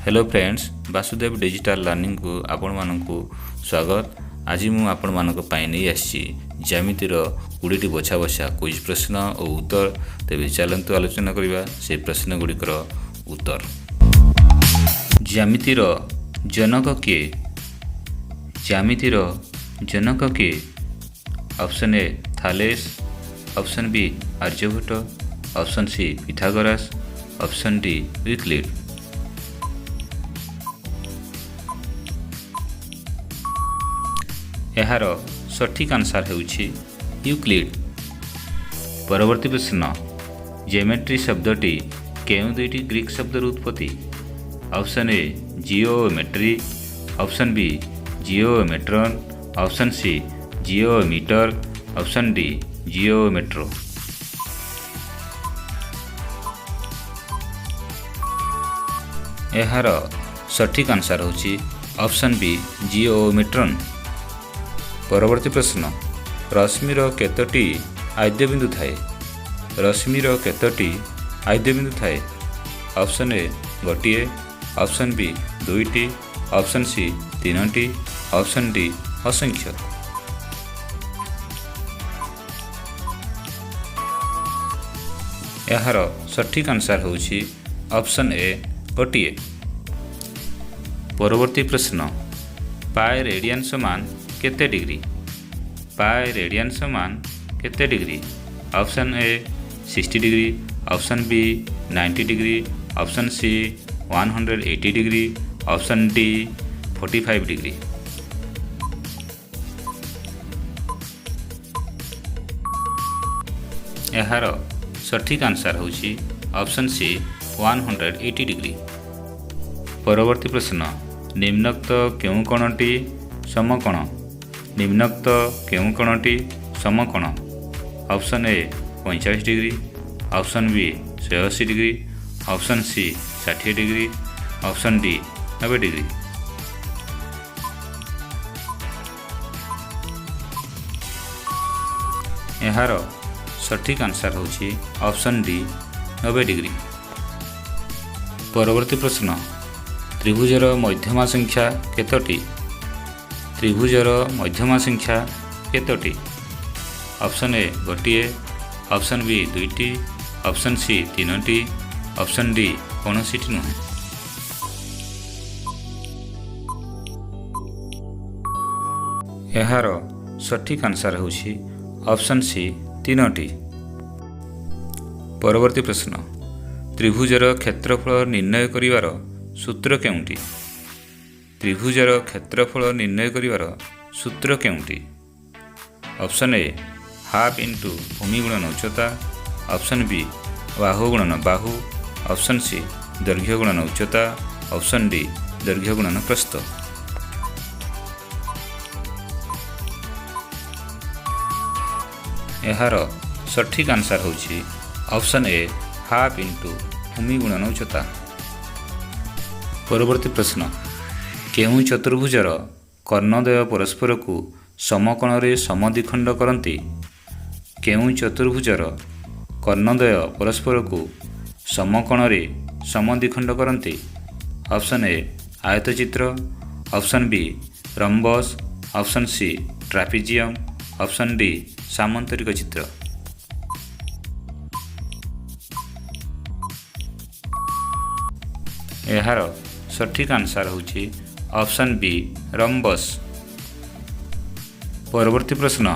Hello friends, Vasudev digital learning को आपण मानकु स्वागत। आज मु आपण मानक पाई नहीं आसी ज्यामितिर 20टी बछा बछा क्विज प्रश्न और उत्तर। तेबे चलंतु आलोचना करिबा से प्रश्न गुड़िकर उत्तर। ज्यामितिर जनक के? ज्यामितिर जनक के? Option A Thales, option B Aryabhatta, option C Pythagoras, option D Euclid. यार सठिक आंसर होउछि यूक्लिड। परवर्ती प्रश्न, ज्योमेट्री शब्दटी केउ दुईटी ग्रीक शब्दर उत्पत्ति? Option A geometry, option B geometron, option C geometer, option D geometro. यार सठिक आंसर होउछि ऑप्शन बी जिओमेट्रॉन। परवर्ती प्रश्न, रश्मिर केतोटी आद्यबिंदु थाए? रश्मिर केतोटी आद्यबिंदु थाए? ऑप्शन ए गोटिए, ऑप्शन बी दुईटी, ऑप्शन सी तीनोटी, ऑप्शन डी असंख्य। यार सठिक आंसर होउछि ऑप्शन ए गोटिए। परवर्ती प्रश्न, पाए रेडियन समान केते डिग्री? पाए रेडियन समान केते degree? Option A 60 degree, option B 90 degree, option C 180 degree, option D 45 degree. यार सठिक आंसर होउछि ऑप्शन सी 180 डिग्री। परवर्ती प्रश्न, निम्नोक्त केउ कोणटी समकोण? निम्नोक्त केउ कोणटी समकोण? Option A 45 degree, option B 180 degree, option C 60 degree, option D 90 degree. यार सठिक आंसर होउछि ऑप्शन डी 90 डिग्री। परवर्ती प्रश्न, त्रिभुजर मध्यमा संख्या केतोटी? त्रिभुजर मध्यमा संख्या केतोटी? ऑप्शन ए गोटिए, ऑप्शन बी दुईटी, ऑप्शन सी तीनोटी, ऑप्शन डी कौनसीटी नुहे। यार सठिक आंसर होउछि ऑप्शन सी तीनोटी। परवर्ती प्रश्न, त्रिभुजर क्षेत्रफल निर्णय करिवार सूत्र केउंटी? त्रिभुजर क्षेत्रफल निर्णय करिवार सूत्र केउंटी? ऑप्शन ए हाफ इंटू भूमि गुणन उच्चता, ऑप्शन बी बाहु गुणन बाहु, ऑप्शन सी दैर्घ्य गुणन उच्चता, ऑप्शन डी दैर्घ्य गुणन प्रस्थ। यार सठिक आंसर होउछि ऑप्शन ए हाफ इंटू भूमि गुणन उच्चता। परवर्ती प्रश्न, केउ चतुर्भुजर कर्णद्वय परस्पर को समकोण समद्विखंड करती? केउ चतुर्भुजर कर्णद्वय परस्पर को समकोण समद्विखंड करती? ऑप्शन ए आयतचित्र, option B rhombus, option C trapezium, option D सामंतरिक चित्र। यार सठिक आंसर होउछि ऑप्शन बी रम्बस। परवर्ती प्रश्न,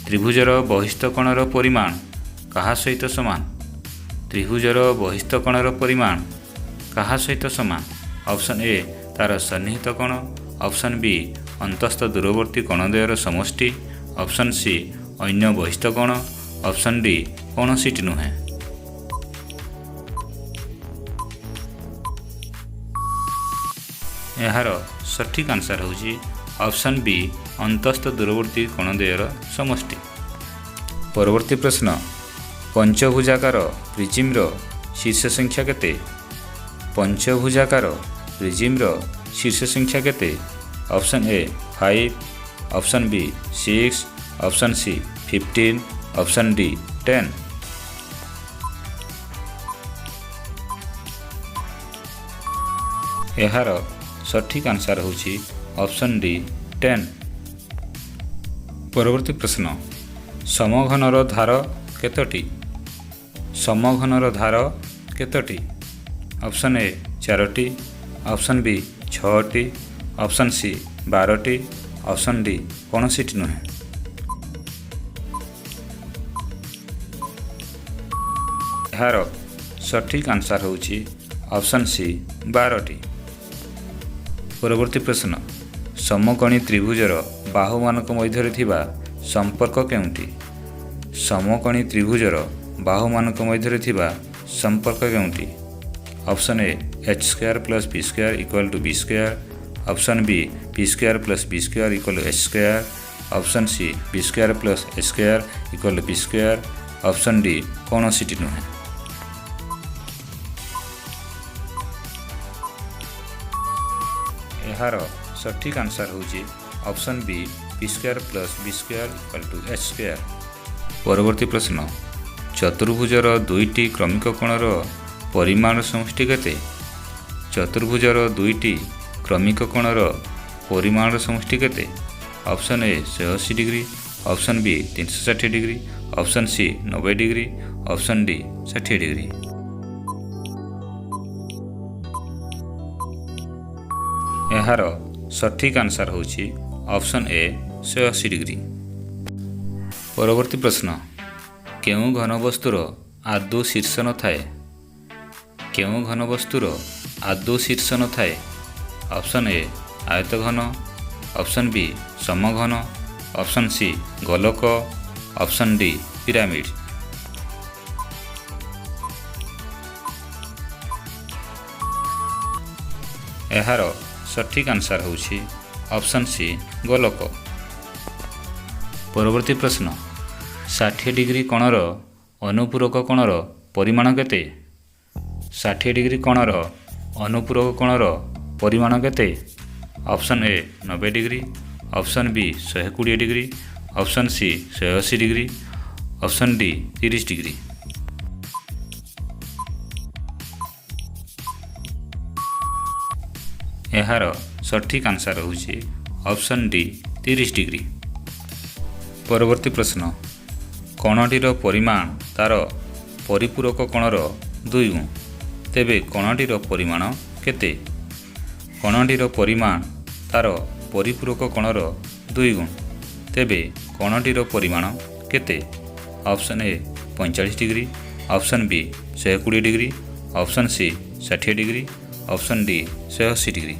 त्रिभुजर बहिस्थ कोणर परिमाण कहा सहित समान? त्रिभुजर बहिस्थ कोणर परिमाण कहा सहित समान? ऑप्शन ए तार सन्निहित कोण, ऑप्शन बी अंतस्थ दूरवर्ती कोणद्वयर समष्टि, ऑप्शन सी अन्य बहिस्थ कोण, ऑप्शन डी कौनसीटी नुहे। यार सठिक आंसर होउछि ऑप्शन बी अंतस्थ दूरवर्ती कोणद्वयर समष्टि। परवर्ती प्रश्न, पंचभुजाकार प्रिज्मर शीर्ष संख्या केते? पंचभुजाकार प्रिज्मर शीर्ष संख्या केते? Option A 5, option B 6, option C 15, option D 10। ଏହାର ସଠିକ୍ ଆନ୍ସର୍ ହେଉଛି ଅପସନ୍ ଡି 10। ପରବର୍ତ୍ତୀ ପ୍ରଶ୍ନ, ସମଘନର ଧାର କେତୋଟି? ସମଘନର ଧାର କେତୋଟି? ଅପସନ୍ ଏ 4ଟି, ଅପସନ୍ ବି 6ଟି, ଅପସନ୍ ସି 12ଟି, ଅପସନ୍ ଡି କୌଣସିଟି ନୁହେଁ। ଏହାର ସଠିକ୍ ଆନ୍ସର୍ ହେଉଛି ଅପସନ୍ ସି 12ଟି। ପରବର୍ତ୍ତୀ ପ୍ରଶ୍ନ, ସମକୋଣୀ ତ୍ରିଭୁଜର ବାହୁମାନଙ୍କ ମଧ୍ୟରେ ଥିବା ସମ୍ପର୍କ କେଉଁଠି? ସମକୋଣୀ ତ୍ରିଭୁଜର ବାହୁମାନଙ୍କ ମଧ୍ୟରେ ଥିବା ସମ୍ପର୍କ କେଉଁଠି? Option A h² + b² = b², option B p² + b² = h², option C b² + a² = b², option D କୌଣସିଟି ନୁହେଁ। ଏହାର ସଠିକ୍ ଆନ୍ସର୍ ହେଉଛି option B p² + b² = h²। ପରବର୍ତ୍ତୀ ପ୍ରଶ୍ନ, ଚତୁର୍ଭୁଜର ଦୁଇଟି କ୍ରମିକ କୋଣର ପରିମାଣ ସମଷ୍ଟି କେତେ? ଚତୁର୍ଭୁଜର ଦୁଇଟି କ୍ରମିକ କୋଣର ପରିମାଣ ସମଷ୍ଟି କେତେ? Option A 180 degree, option B 360 degree, option C 90 degree, option D 60 degree. ଏହାର ସଠିକ୍ ଆନ୍ସର୍ ହେଉଛି ଅପସନ୍ ଏ 180 ଡିଗ୍ରୀ। ପରବର୍ତ୍ତୀ ପ୍ରଶ୍ନ, କେଉଁ ଘନବସ୍ତୁର ଆଦୌ ଶୀର୍ଷ ନଥାଏ? କେଉଁ ଘନବସ୍ତୁର ଆଦୌ ଶୀର୍ଷ ନଥାଏ? ଅପସନ୍ ଏ ଆୟତଘନ, ଅପସନ୍ ବି ସମଘନ, ଅପସନ୍ ସି ଗୋଲକ, ଅପସନ୍ ଡି ପିରାମିଡ୍। ଏହାର ସଠିକ୍ ଆନ୍ସର୍ ହେଉଛି ଅପସନ୍ ସି ଗୋଲକ। ପରବର୍ତ୍ତୀ ପ୍ରଶ୍ନ, 60 ଡିଗ୍ରୀ କୋଣର ଅନୁପୂରକ କୋଣର ପରିମାଣ କେତେ? 60 ଡିଗ୍ରୀ କୋଣର ଅନୁପୂରକ କୋଣର ପରିମାଣ କେତେ? Option A 90 degree, option B 120 degree, option C 180 degree, option D 30 degree. ଏହାର ସଠିକ୍ ଆନ୍ସର୍ ହେଉଛି ଅପସନ୍ ଡି 30 ଡିଗ୍ରୀ। ପରବର୍ତ୍ତୀ ପ୍ରଶ୍ନ, କୋଣଟିର ପରିମାଣ ତାର ପରିପୂରକ କୋଣର 2 ଗୁଣ, ତେବେ କୋଣଟିର ପରିମାଣ କେତେ? କୋଣଟିର ପରିମାଣ ତାର ପରିପୂରକ କୋଣର 2 ଗୁଣ, ତେବେ କୋଣଟିର ପରିମାଣ କେତେ? Option A 45 degree, option B 120 degree, option C 60 degree, option D 180 degree.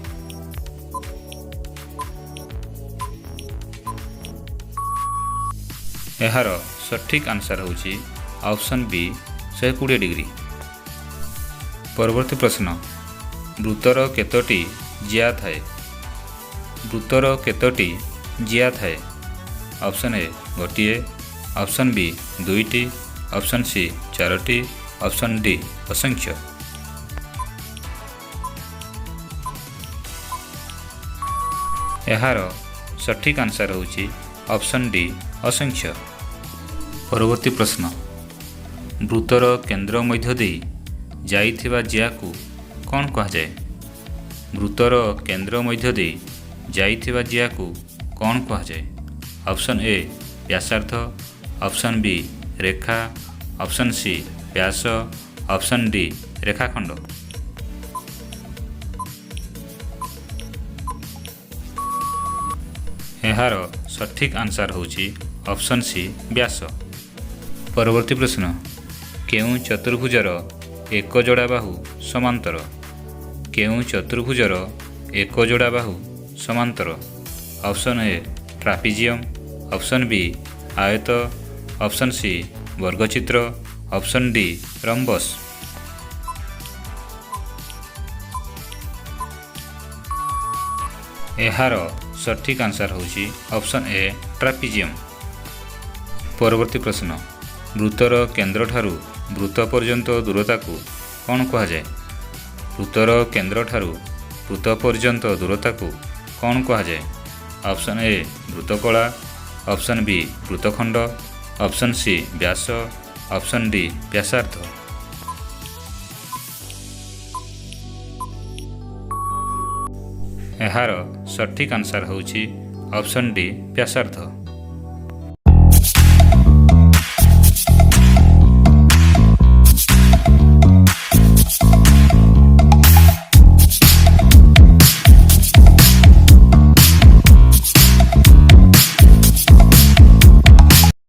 ଏହାର ସଠିକ୍ ଆନ୍ସର୍ ହେଉଛି ଅପସନ୍ ବି 120 ଡିଗ୍ରୀ। ପରବର୍ତ୍ତୀ ପ୍ରଶ୍ନ, ବୃତ୍ତର କେତୋଟି ଜିଆ ଥାଏ? ବୃତ୍ତର କେତୋଟି ଜିଆ ଥାଏ? ଅପସନ୍ ଏ 1, ଅପସନ୍ ବି 2ଟି, ଅପସନ୍ ସି 4ଟି, ଅପସନ୍ ଡି ଅସଂଖ୍ୟ। ଏହାର ସଠିକ୍ ଆନ୍ସର୍ ହେଉଛି ଅପସନ୍ ଡି ଅସଂଖ୍ୟ। ପରବର୍ତ୍ତୀ ପ୍ରଶ୍ନ, ବୃତ୍ତର କେନ୍ଦ୍ର ମଧ୍ୟ ଦେଇ ଯାଇଥିବା ଜିଆକୁ କ'ଣ କୁହାଯାଏ? ବୃତ୍ତର କେନ୍ଦ୍ର ମଧ୍ୟ ଦେଇ ଯାଇଥିବା ଜିଆକୁ କ'ଣ କୁହାଯାଏ? ଅପସନ୍ ଏ ବ୍ୟାସାର୍ଦ୍ଧ, ଅପସନ୍ ବି ରେଖା, ଅପସନ୍ ସି ବ୍ୟାସ, ଅପସନ୍ ଡି ରେଖାଖଣ୍ଡ। ଏହାର ସଠିକ୍ ଆନ୍ସର୍ ହେଉଛି ଅପସନ୍ ସି ବ୍ୟାସ। ପରବର୍ତ୍ତୀ ପ୍ରଶ୍ନ, କେଉଁ ଚତୁର୍ଭୁଜର ଏକ ଯୋଡ଼ା ବାହୁ ସମାନ୍ତର? କେଉଁ ଚତୁର୍ଭୁଜର ଏକ ଯୋଡ଼ା ବାହୁ ସମାନ୍ତର? Option A trapezium, option B ଆୟତ, ଅପସନ୍ ସି ବର୍ଗଚିତ୍ର, ଅପସନ୍ ଡି ରମ୍ବସ୍। ଏହାର ସଠିକ୍ ଆନ୍ସର୍ ହେଉଛି ଅପସନ୍ ଏ ଟ୍ରାପିଜିୟମ୍। ପରବର୍ତ୍ତୀ ପ୍ରଶ୍ନ, ବୃତ୍ତର କେନ୍ଦ୍ରଠାରୁ ବୃତ୍ତ ପର୍ଯ୍ୟନ୍ତ ଦୂରତାକୁ କ'ଣ କୁହାଯାଏ? ବୃତ୍ତର କେନ୍ଦ୍ରଠାରୁ ବୃତ୍ତ ପର୍ଯ୍ୟନ୍ତ ଦୂରତାକୁ କ'ଣ କୁହାଯାଏ? ଅପସନ୍ ଏ ବୃତ୍ତକଳା, ଅପସନ୍ ବି ବୃତ୍ତଖଣ୍ଡ, ଅପସନ୍ ସି ବ୍ୟାସ, ଅପସନ୍ ଡି ବ୍ୟାସାର୍ଦ୍ଧ। ଏହାର ସଠିକ୍ ଆନ୍ସର୍ ହେଉଛି ଅପସନ୍ ଡି ବ୍ୟାସାର୍ଦ୍ଧ।